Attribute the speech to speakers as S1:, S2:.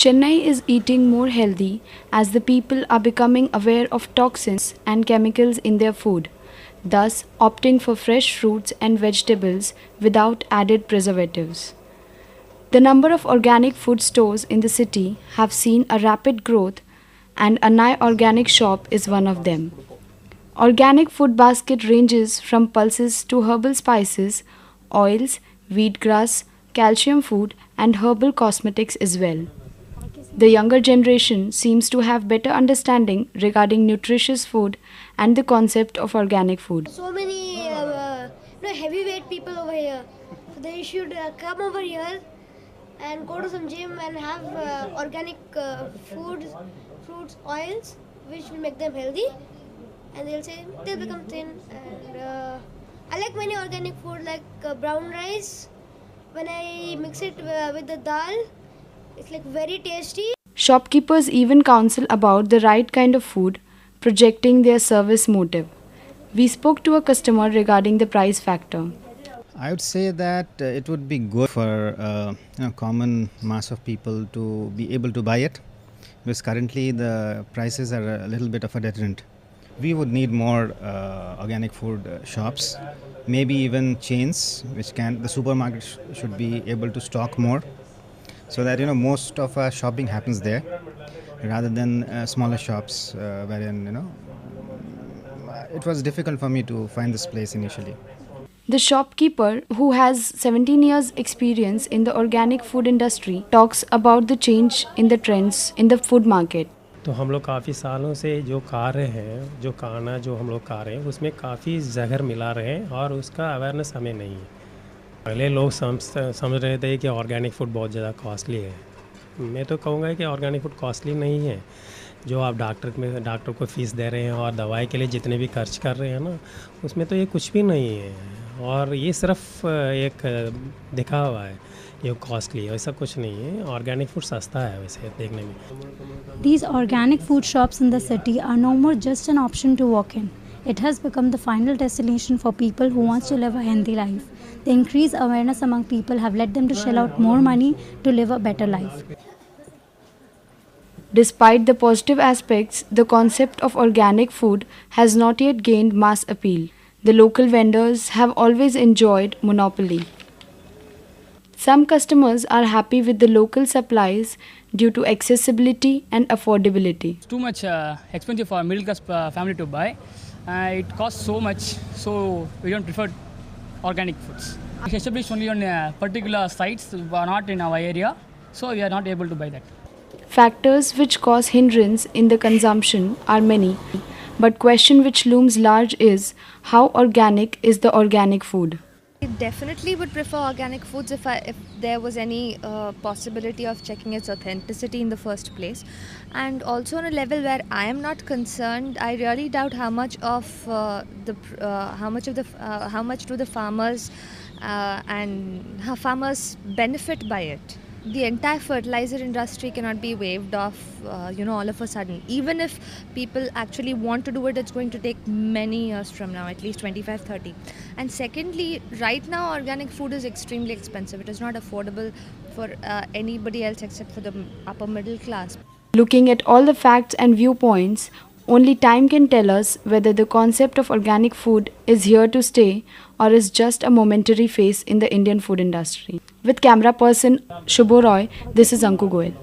S1: Chennai is eating more healthy as the people are becoming aware of toxins and chemicals in their food, thus opting for fresh fruits and vegetables without added preservatives. The number of organic food stores in the city have seen a rapid growth, and Anai Organic Shop is one of them. Organic food basket ranges from pulses to herbal spices, oils, wheatgrass, calcium food, and herbal cosmetics as well. The younger generation seems to have better understanding regarding nutritious food and the concept of organic food.
S2: So many heavyweight people over here. So they should come over here and go to some gym and have organic foods, fruits, oils, which will make them healthy. And they'll become thin. And I like many organic food like brown rice. When I mix it with the dal, it's like very tasty.
S1: Shopkeepers even counsel about the right kind of food, projecting their service motive. We spoke to a customer regarding the price factor.
S3: I would say that it would be good for common mass of people to be able to buy it, because currently the prices are a little bit of a deterrent. We would need more organic food shops, maybe even chains, which can the supermarket should be able to stock more, so that most of our shopping happens there, rather than smaller shops wherein it was difficult for me to find this place initially.
S1: The shopkeeper, who has 17 years experience in the organic food industry, talks about the change in the trends in the food market.
S4: तो हम लोग काफ़ी सालों से जो कार्य हैं, जो खाना जो हम लोग खा रहे हैं, उसमें काफ़ी जहर मिला रहे हैं और उसका अवेयरनेस हमें नहीं है। पहले लोग समझ रहे थे कि ऑर्गेनिक फूड बहुत ज़्यादा कॉस्टली है। मैं तो कहूँगा कि ऑर्गेनिक फूड कॉस्टली नहीं है। जो आप डॉक्टर को फ़ीस दे रहे हैं और दवाई के लिए जितने भी खर्च कर रहे हैं ना, उसमें तो ये कुछ भी नहीं है और ये सिर्फ एक दिखावा है, ये कॉस्टली है, ऐसा कुछ नहीं है। ऑर्गेनिक फूड सस्ता है वैसे देखने में।
S5: These organic food shops in the city are no more just an option to walk in. It has become the final destination for people who want to live a healthy life. The increased awareness among people have led them to shell out more money to live a better life.
S1: Despite the positive aspects, the concept of organic food has not yet gained mass appeal. The local vendors have always enjoyed monopoly. Some customers are happy with the local supplies due to accessibility and affordability.
S6: It's too much expensive for a middle class family to buy. It costs so much, so we don't prefer organic foods. It's established only on particular sites, but not in our area, so we are not able to buy that.
S1: Factors which cause hindrance in the consumption are many, but question which looms large is how organic is the organic food?
S7: I definitely would prefer organic foods if there was any possibility of checking its authenticity in the first place, and also on a level where I am not concerned. I really doubt how much do the farmers and how farmers benefit by it. The entire fertilizer industry cannot be waived off, all of a sudden. Even if people actually want to do it, it's going to take many years from now, at least 25, 30. And secondly, right now, organic food is extremely expensive. It is not affordable for anybody else except for the upper middle class.
S1: Looking at all the facts and viewpoints, only time can tell us whether the concept of organic food is here to stay or is just a momentary phase in the Indian food industry. With camera person Shubho Roy, this is Anku Goel.